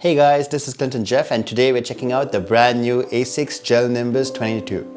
Hey guys, this is Clinton Jeff and today we're checking out the brand new ASICS Gel Nimbus 22.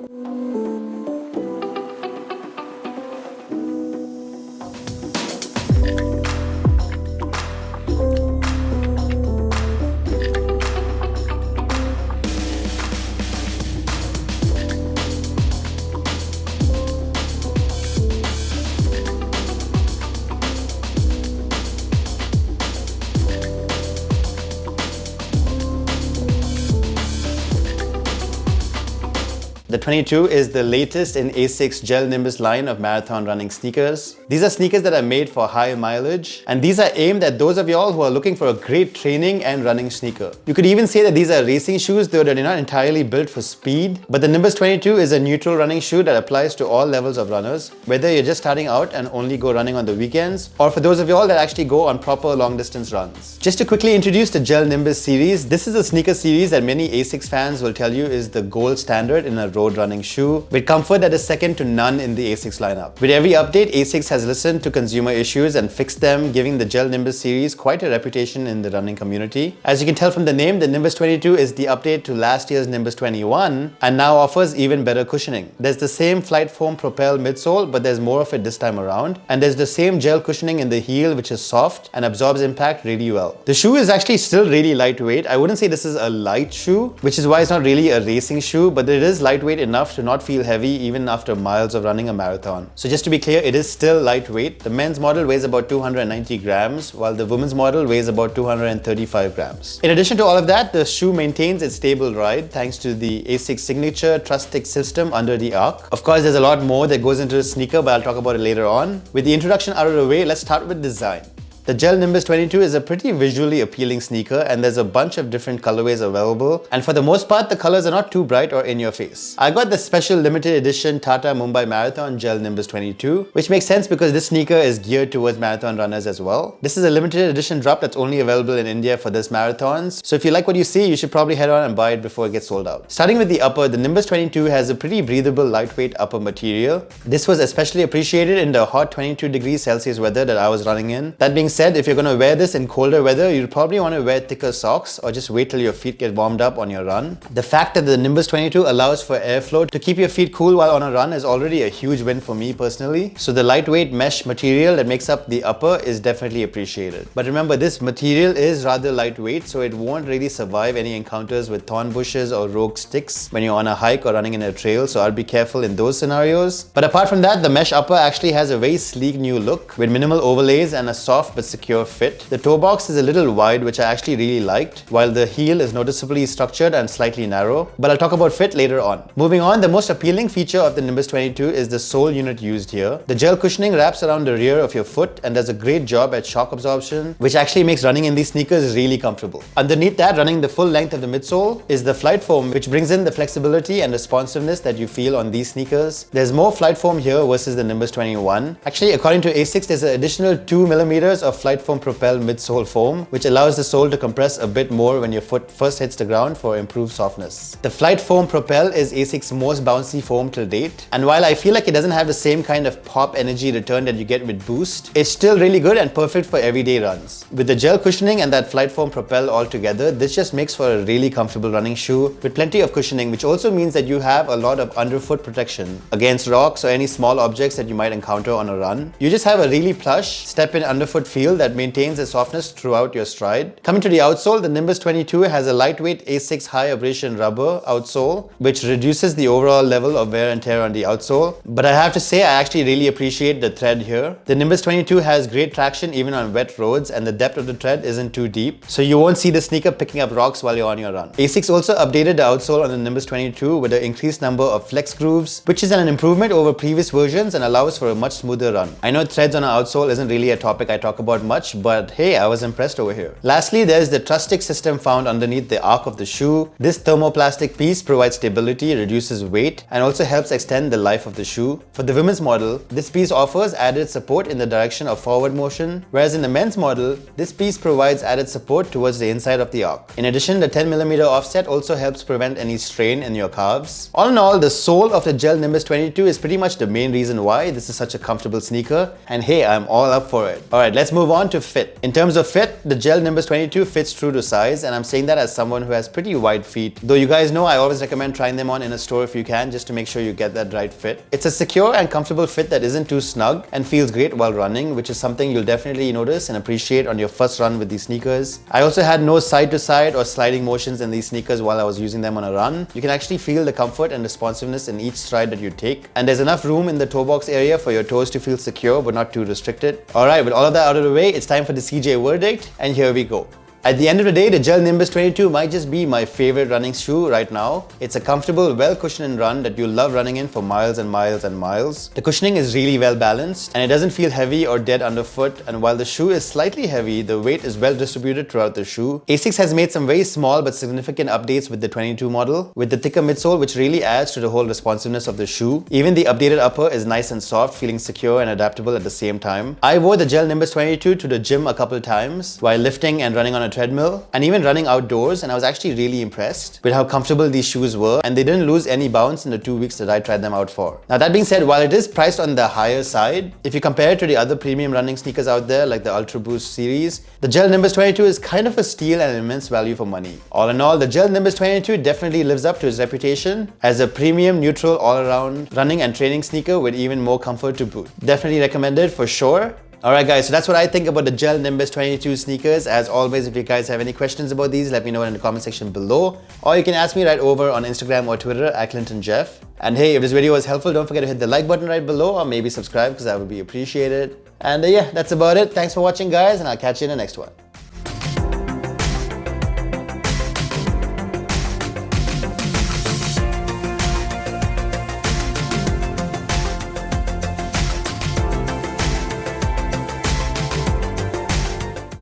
The 22 is the latest in ASICS Gel Nimbus line of marathon running sneakers. These are sneakers that are made for high mileage, and these are aimed at those of y'all who are looking for a great training and running sneaker. You could even say that these are racing shoes, though they're not entirely built for speed. But the Nimbus 22 is a neutral running shoe that applies to all levels of runners, whether you're just starting out and only go running on the weekends, or for those of y'all that actually go on proper long distance runs. Just to quickly introduce the Gel Nimbus series, this is a sneaker series that many ASICS fans will tell you is the gold standard in a road running shoe, with comfort that is second to none in the ASICS lineup. With every update, ASICS has listened to consumer issues and fixed them, giving the Gel Nimbus series quite a reputation in the running community. As you can tell from the name, the Nimbus 22 is the update to last year's Nimbus 21 and now offers even better cushioning. There's the same flight foam propel midsole, but there's more of it this time around, and there's the same gel cushioning in the heel, which is soft and absorbs impact really well. The shoe is actually still really lightweight. I wouldn't say this is a light shoe, which is why it's not really a racing shoe, but it is lightweight enough to not feel heavy even after miles of running a marathon. So just to be clear, it is still lightweight. The men's model weighs about 290 grams, while the women's model weighs about 235 grams. In addition to all of that, the shoe maintains its stable ride thanks to the ASICS signature truss stick system under the arc. Of course, there's a lot more that goes into the sneaker, but I'll talk about it later on. With the introduction out of the way, let's start with design. The Gel Nimbus 22 is a pretty visually appealing sneaker, and there's a bunch of different colorways available, and for the most part the colors are not too bright or in your face. I got the special limited edition Tata Mumbai Marathon Gel Nimbus 22, which makes sense because this sneaker is geared towards marathon runners as well. This is a limited edition drop that's only available in India for this marathons, so if you like what you see, you should probably head on and buy it before it gets sold out. Starting with the upper, the Nimbus 22 has a pretty breathable lightweight upper material. This was especially appreciated in the hot 22 degrees Celsius weather that I was running in. That being said, if you're going to wear this in colder weather, you'd probably want to wear thicker socks or just wait till your feet get warmed up on your run. The fact that the Nimbus 22 allows for airflow to keep your feet cool while on a run is already a huge win for me personally. So the lightweight mesh material that makes up the upper is definitely appreciated. But remember, this material is rather lightweight, so it won't really survive any encounters with thorn bushes or rogue sticks when you're on a hike or running in a trail, so I'd be careful in those scenarios. But apart from that, the mesh upper actually has a very sleek new look with minimal overlays and a soft but secure fit. The toe box is a little wide, which I actually really liked, while the heel is noticeably structured and slightly narrow, but I'll talk about fit later on. Moving on, the most appealing feature of the Nimbus 22 is the sole unit used here. The gel cushioning wraps around the rear of your foot and does a great job at shock absorption, which actually makes running in these sneakers really comfortable. Underneath that, running the full length of the midsole, is the flight foam, which brings in the flexibility and responsiveness that you feel on these sneakers. There's more flight foam here versus the Nimbus 21. Actually, according to ASICS, there's an additional 2 millimeters of flight foam propel midsole foam, which allows the sole to compress a bit more when your foot first hits the ground for improved softness. The flight foam propel is ASICS' most bouncy foam till date, and while I feel like it doesn't have the same kind of pop energy return that you get with Boost, it's still really good and perfect for everyday runs. With the gel cushioning and that flight foam propel all together, this just makes for a really comfortable running shoe with plenty of cushioning, which also means that you have a lot of underfoot protection against rocks or any small objects that you might encounter on a run. You just have a really plush, step-in underfoot feel that maintains a softness throughout your stride. Coming to the outsole, the Nimbus 22 has a lightweight ASICS high abrasion rubber outsole, which reduces the overall level of wear and tear on the outsole. But I have to say, I actually really appreciate the tread here. The Nimbus 22 has great traction even on wet roads, and the depth of the tread isn't too deep, so you won't see the sneaker picking up rocks while you're on your run. ASICS also updated the outsole on the Nimbus 22 with an increased number of flex grooves, which is an improvement over previous versions and allows for a much smoother run. I know threads on an outsole isn't really a topic I talk about much, but hey, I was impressed over here. Lastly, there's the truss stick system found underneath the arc of the shoe. This thermoplastic piece provides stability, reduces weight, and also helps extend the life of the shoe. For the women's model, this piece offers added support in the direction of forward motion, whereas in the men's model, this piece provides added support towards the inside of the arc. In addition, the 10mm offset also helps prevent any strain in your calves. All in all, the sole of the Gel Nimbus 22 is pretty much the main reason why this is such a comfortable sneaker, and hey, I'm all up for it. Alright, let's move move on to fit. In terms of fit, the Gel Nimbus 22 fits true to size, and I'm saying that as someone who has pretty wide feet. Though you guys know I always recommend trying them on in a store if you can, just to make sure you get that right fit. It's a secure and comfortable fit that isn't too snug and feels great while running, which is something you'll definitely notice and appreciate on your first run with these sneakers. I also had no side to side or sliding motions in these sneakers while I was using them on a run. You can actually feel the comfort and responsiveness in each stride that you take, and there's enough room in the toe box area for your toes to feel secure but not too restricted. Alright, with all of that out of the way, it's time for the CJ verdict, and here we go. At the end of the day, the Gel Nimbus 22 might just be my favorite running shoe right now. It's a comfortable, well-cushioned run that you'll love running in for miles and miles and miles. The cushioning is really well balanced and it doesn't feel heavy or dead underfoot, and while the shoe is slightly heavy, the weight is well distributed throughout the shoe. ASICS has made some very small but significant updates with the 22 model, with the thicker midsole, which really adds to the whole responsiveness of the shoe. Even the updated upper is nice and soft, feeling secure and adaptable at the same time. I wore the Gel Nimbus 22 to the gym a couple times while lifting and running on a treadmill, and even running outdoors, and I was actually really impressed with how comfortable these shoes were, and they didn't lose any bounce in the 2 weeks that I tried them out for. Now that being said, while it is priced on the higher side, if you compare it to the other premium running sneakers out there like the Ultra Boost series, the Gel Nimbus 22 is kind of a steal and an immense value for money. All in all, the Gel Nimbus 22 definitely lives up to its reputation as a premium, neutral, all-around running and training sneaker with even more comfort to boot. Definitely recommended for sure. Alright guys, so that's what I think about the Gel Nimbus 22 sneakers. As always, if you guys have any questions about these, let me know in the comment section below. Or you can ask me right over on Instagram or Twitter at ClintonJeff. And hey, if this video was helpful, don't forget to hit the like button right below, or maybe subscribe because that would be appreciated. And yeah, that's about it. Thanks for watching guys, and I'll catch you in the next one.